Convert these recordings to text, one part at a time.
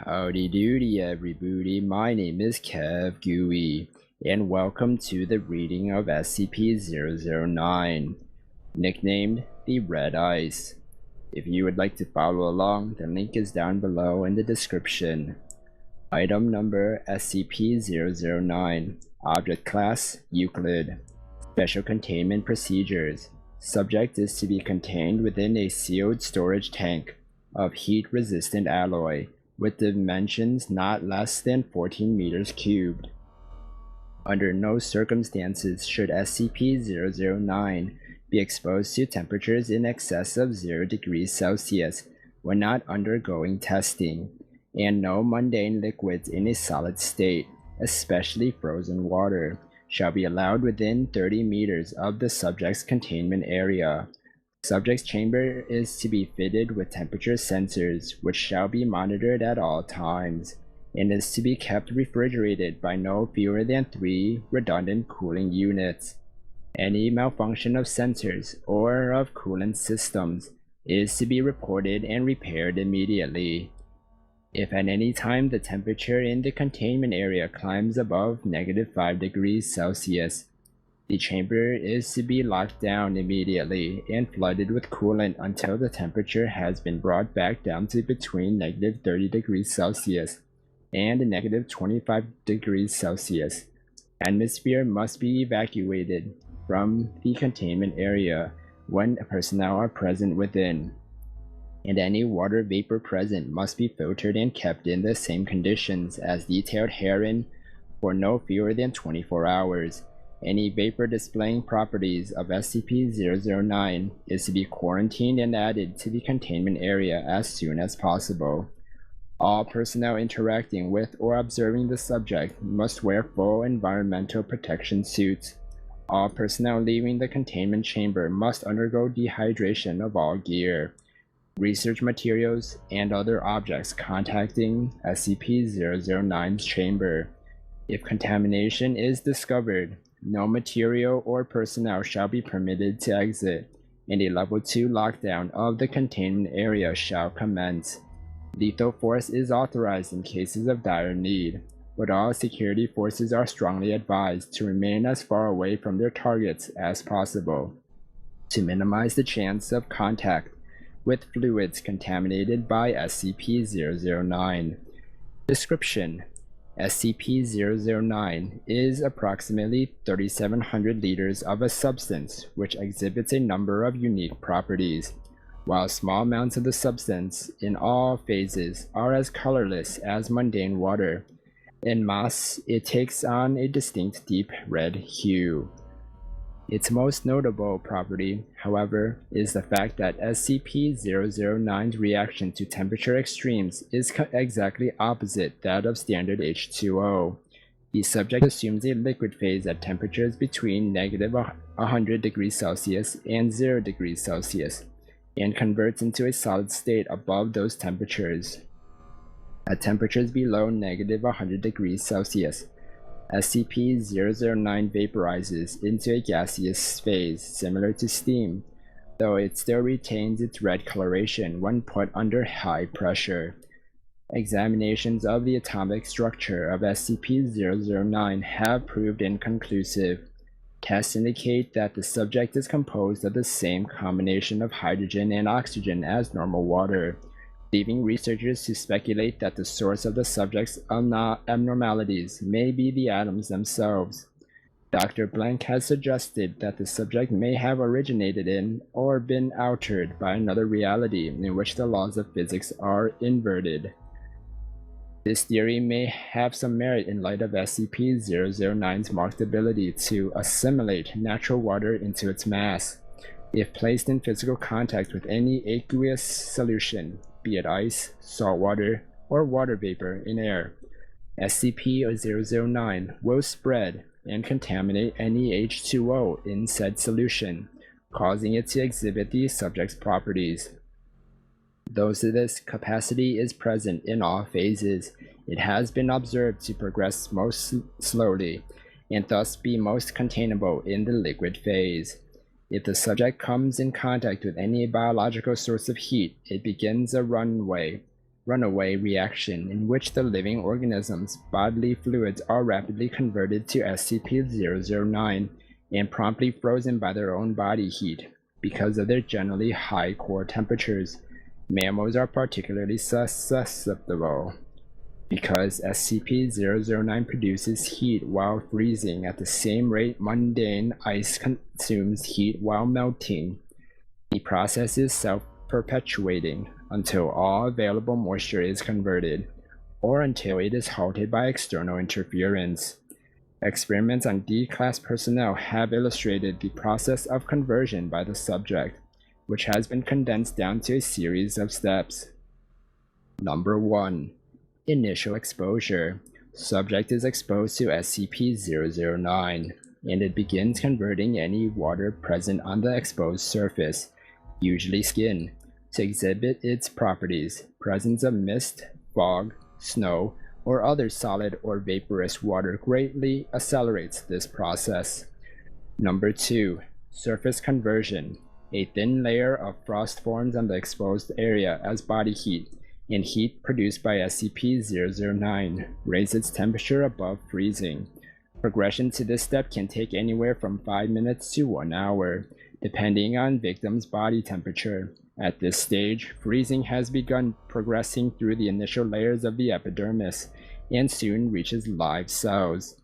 Howdy doody everybody, my name is Kev Gooey, and welcome to the reading of SCP-009, nicknamed the Red Ice. If you would like to follow along, the link is down below in the description. Item number SCP-009, Object Class Euclid, Special Containment Procedures. Subject is to be contained within a sealed storage tank of heat-resistant alloy, with dimensions not less than 14 meters cubed. Under no circumstances should SCP-009 be exposed to temperatures in excess of 0 degrees Celsius when not undergoing testing, and no mundane liquids in a solid state, especially frozen water, shall be allowed within 30 meters of the subject's containment area. Subject's chamber is to be fitted with temperature sensors, which shall be monitored at all times, and is to be kept refrigerated by no fewer than 3 redundant cooling units. Any malfunction of sensors or of coolant systems is to be reported and repaired immediately. If at any time the temperature in the containment area climbs above -5 degrees Celsius, the chamber is to be locked down immediately and flooded with coolant until the temperature has been brought back down to between -30 degrees Celsius and -25 degrees Celsius. Atmosphere must be evacuated from the containment area when personnel are present within, and any water vapor present must be filtered and kept in the same conditions as detailed herein for no fewer than 24 hours. Any vapor displaying properties of SCP-009 is to be quarantined and added to the containment area as soon as possible. All personnel interacting with or observing the subject must wear full environmental protection suits. All personnel leaving the containment chamber must undergo dehydration of all gear, research materials, and other objects contacting SCP-009's chamber. If contamination is discovered, no material or personnel shall be permitted to exit, and a Level 2 lockdown of the containment area shall commence. Lethal force is authorized in cases of dire need, but all security forces are strongly advised to remain as far away from their targets as possible, to minimize the chance of contact with fluids contaminated by SCP-009. Description: SCP-009 is approximately 3,700 liters of a substance which exhibits a number of unique properties. While small amounts of the substance in all phases are as colorless as mundane water, in mass it takes on a distinct deep red hue. Its most notable property, however, is the fact that SCP-009's reaction to temperature extremes is exactly opposite that of standard H2O. The subject assumes a liquid phase at temperatures between -100 degrees Celsius and 0 degrees Celsius, and converts into a solid state above those temperatures. At temperatures below -100 degrees Celsius, SCP-009 vaporizes into a gaseous phase similar to steam, though it still retains its red coloration when put under high pressure. Examinations of the atomic structure of SCP-009 have proved inconclusive. Tests indicate that the subject is composed of the same combination of hydrogen and oxygen as normal water, leaving researchers to speculate that the source of the subject's abnormalities may be the atoms themselves. Dr. Blank has suggested that the subject may have originated in or been altered by another reality in which the laws of physics are inverted. This theory may have some merit in light of SCP-009's marked ability to assimilate natural water into its mass. If placed in physical contact with any aqueous solution, be it ice, salt water, or water vapor in air, SCP-009 will spread and contaminate any H2O in said solution, causing it to exhibit the subject's properties. Though this capacity is present in all phases, it has been observed to progress most slowly, and thus be most containable in the liquid phase. If the subject comes in contact with any biological source of heat, it begins a runaway runaway reaction in which the living organism's bodily fluids are rapidly converted to SCP-009 and promptly frozen by their own body heat. Because of their generally high core temperatures, mammals are particularly susceptible. Because SCP-009 produces heat while freezing at the same rate mundane ice consumes heat while melting, the process is self-perpetuating until all available moisture is converted, or until it is halted by external interference. Experiments on D-class personnel have illustrated the process of conversion by the subject, which has been condensed down to a series of steps. Number 1. Initial exposure. Subject is exposed to SCP-009, and it begins converting any water present on the exposed surface, usually skin, to exhibit its properties. Presence of mist, fog, snow, or other solid or vaporous water greatly accelerates this process. Number 2. Surface conversion. A thin layer of frost forms on the exposed area as body heat, and heat produced by SCP-009 raises its temperature above freezing. Progression to this step can take anywhere from 5 minutes to 1 hour, depending on victim's body temperature. At this stage, freezing has begun progressing through the initial layers of the epidermis and soon reaches live cells.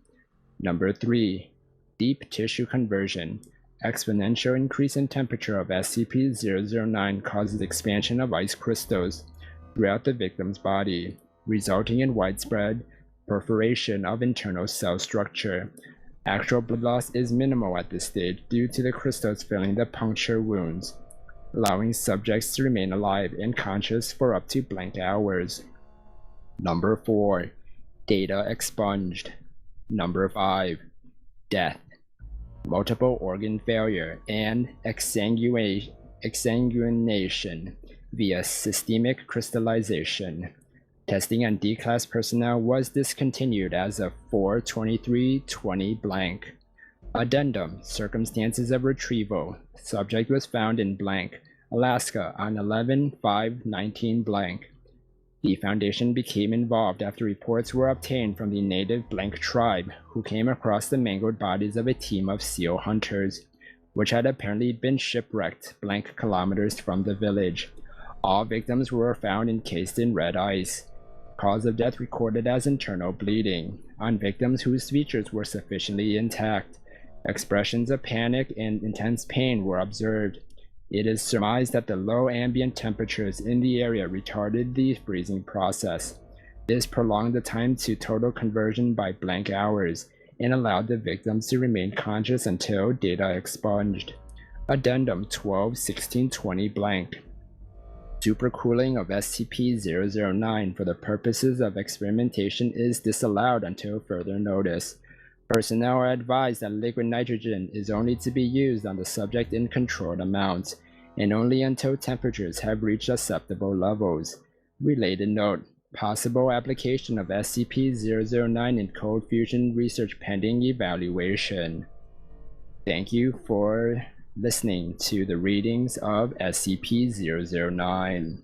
Number 3. Deep tissue conversion. Exponential increase in temperature of SCP-009 causes expansion of ice crystals throughout the victim's body, resulting in widespread perforation of internal cell structure. Actual blood loss is minimal at this stage due to the crystals filling the puncture wounds, allowing subjects to remain alive and conscious for up to blank hours. Number 4. Data expunged. Number 5. Death. Multiple organ failure and exsanguination via systemic crystallization. Testing on D-class personnel was discontinued as of 4/23/20 blank. Addendum. Circumstances of retrieval. Subject was found in blank, Alaska on 11/5/19 blank. The Foundation became involved after reports were obtained from the native blank tribe, who came across the mangled bodies of a team of seal hunters, which had apparently been shipwrecked blank kilometers from the village. All victims were found encased in red ice. Cause of death recorded as internal bleeding on victims whose features were sufficiently intact. Expressions of panic and intense pain were observed. It is surmised that the low ambient temperatures in the area retarded the freezing process. This prolonged the time to total conversion by blank hours and allowed the victims to remain conscious until data expunged. Addendum 12/16/20 blank. Supercooling of SCP-009 for the purposes of experimentation is disallowed until further notice. Personnel are advised that liquid nitrogen is only to be used on the subject in controlled amounts, and only until temperatures have reached acceptable levels. Related note: possible application of SCP-009 in cold fusion research pending evaluation. Thank you for listening to the readings of SCP-009.